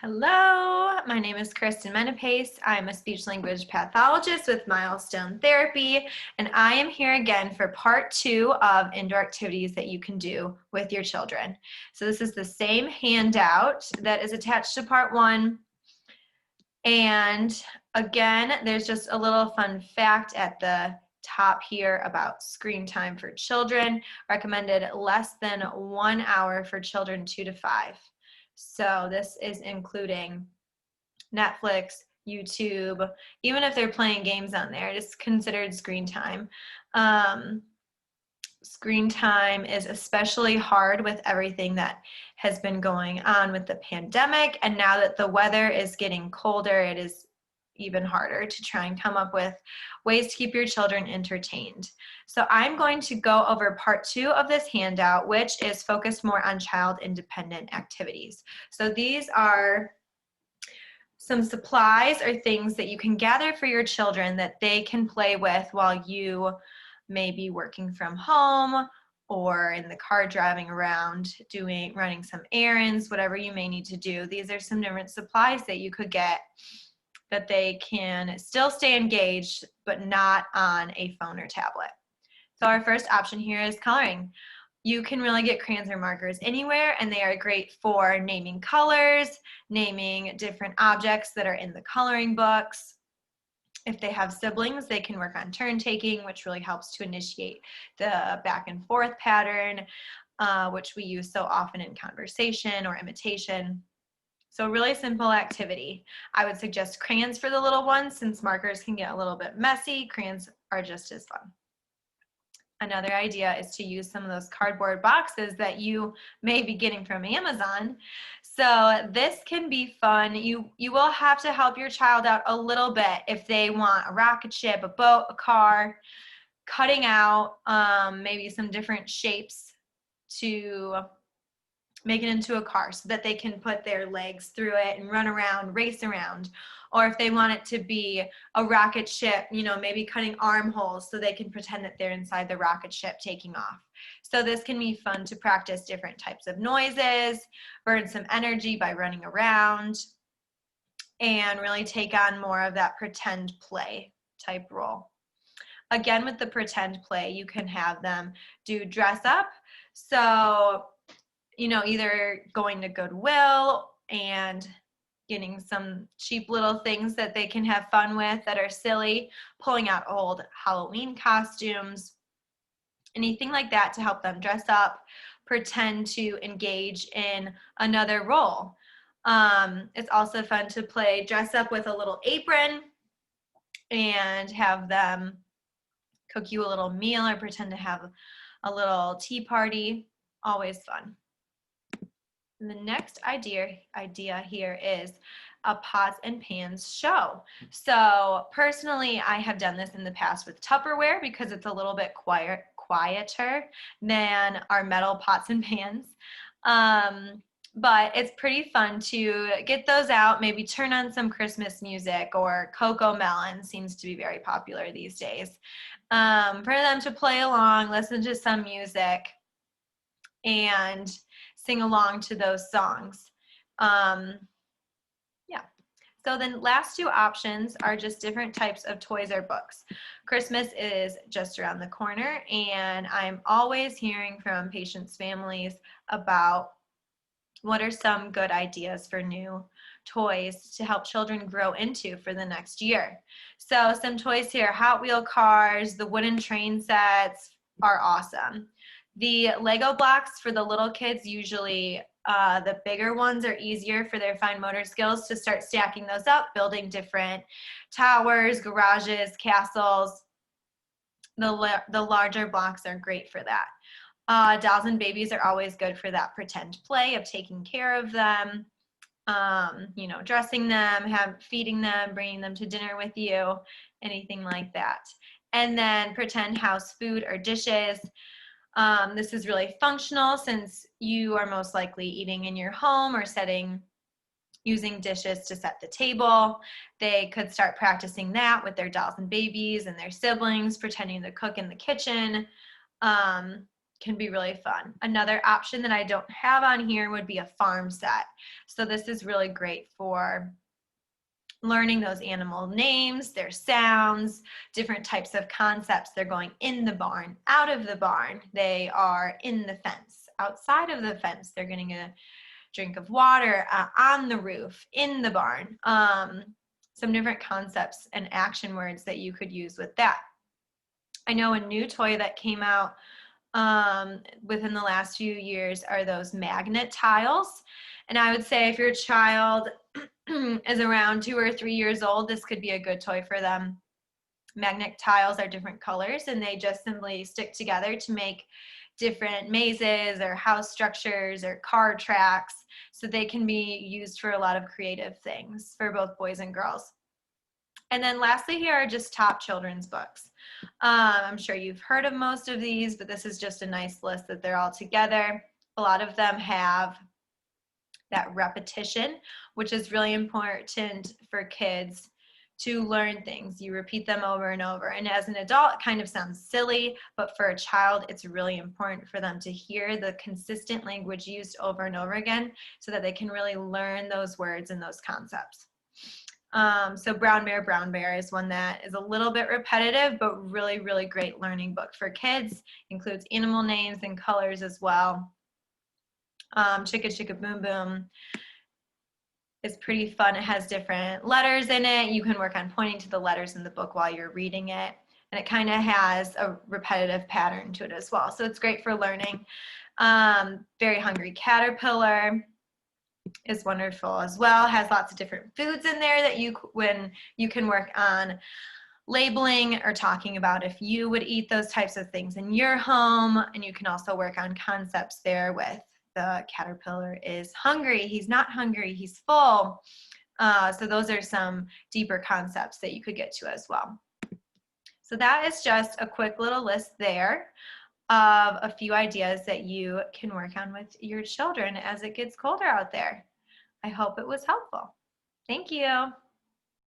Hello, my name is Kristen Menapace. I'm a speech-language pathologist with Milestone Therapy, and I am here again for part 2 of indoor activities that you can do with your children. So this is the same handout that is attached to part 1. And again, there's just a little fun fact at the top here about screen time for children. Recommended less than 1 hour for children 2 to 5. So this is including Netflix, YouTube, even if they're playing games on there, it's considered screen time. Screen time is especially hard with everything that has been going on with the pandemic, and now that the weather is getting colder, it is even harder to try and come up with ways to keep your children entertained. So I'm going to go over part 2 of this handout, which is focused more on child-independent activities. So these are some supplies or things that you can gather for your children that they can play with while you may be working from home or in the car driving around, running some errands, whatever you may need to do. These are some different supplies that you could get that they can still stay engaged, but not on a phone or tablet. So our first option here is coloring. You can really get crayons or markers anywhere, and they are great for naming colors, naming different objects that are in the coloring books. If they have siblings, they can work on turn taking, which really helps to initiate the back and forth pattern, which we use so often in conversation or imitation. So really simple activity. I would suggest crayons for the little ones since markers can get a little bit messy. Crayons are just as fun. Another idea is to use some of those cardboard boxes that you may be getting from Amazon. So this can be fun. You will have to help your child out a little bit if they want a rocket ship, a boat, a car, cutting out maybe some different shapes to make it into a car so that they can put their legs through it and run around, race around. Or if they want it to be a rocket ship, maybe cutting armholes so they can pretend that they're inside the rocket ship taking off. So this can be fun to practice different types of noises, burn some energy by running around, and really take on more of that pretend play type role. Again, with the pretend play, you can have them do dress up. So either going to Goodwill and getting some cheap little things that they can have fun with that are silly, pulling out old Halloween costumes, anything like that to help them dress up, pretend to engage in another role. It's also fun to play dress up with a little apron and have them cook you a little meal or pretend to have a little tea party. Always fun. The next idea here is a pots and pans show. So personally, I have done this in the past with Tupperware because it's a little bit quieter than our metal pots and pans. But it's pretty fun to get those out, maybe turn on some Christmas music, or Coco Melon seems to be very popular these days. For them to play along, listen to some music, and sing along to those songs. So then last 2 options are just different types of toys or books. Christmas is just around the corner, and I'm always hearing from patients' families about what are some good ideas for new toys to help children grow into for the next year. So some toys here, Hot Wheel cars, the wooden train sets are awesome. The Lego blocks for the little kids, usually the bigger ones are easier for their fine motor skills to start stacking those up, building different towers, garages, castles. The larger blocks are great for that. Dolls and babies are always good for that pretend play of taking care of them, dressing them, feeding them, bringing them to dinner with you, anything like that. And then pretend house food or dishes. This is really functional since you are most likely eating in your home or using dishes to set the table. They could start practicing that with their dolls and babies and their siblings, pretending to cook in the kitchen. can be really fun. Another option that I don't have on here would be a farm set. So this is really great for learning those animal names, their sounds, different types of concepts. They're going in the barn, out of the barn. They are in the fence, outside of the fence. They're getting a drink of water, on the roof, in the barn. Some different concepts and action words that you could use with that. I know a new toy that came out within the last few years are those magnet tiles. And I would say if your child is around 2 or 3 years old, this could be a good toy for them. Magnet tiles are different colors, and they just simply stick together to make different mazes or house structures or car tracks. So they can be used for a lot of creative things for both boys and girls. And then lastly, here are just top children's books. I'm sure you've heard of most of these, but this is just a nice list that they're all together. A lot of them have that repetition, which is really important for kids to learn things. You repeat them over and over. And as an adult, it kind of sounds silly, but for a child, it's really important for them to hear the consistent language used over and over again so that they can really learn those words and those concepts. So Brown Bear is one that is a little bit repetitive, but really, really great learning book for kids. Includes animal names and colors as well. Chicka Chicka Boom Boom is pretty fun. It has different letters in it. You can work on pointing to the letters in the book while you're reading it. And it kind of has a repetitive pattern to it as well. So it's great for learning. Very Hungry Caterpillar is wonderful as well. Has lots of different foods in there that you can work on labeling or talking about if you would eat those types of things in your home. And you can also work on concepts there with the caterpillar is hungry. He's not hungry, he's full. So those are some deeper concepts that you could get to as well. So that is just a quick little list there of a few ideas that you can work on with your children as it gets colder out there. I hope it was helpful. Thank you.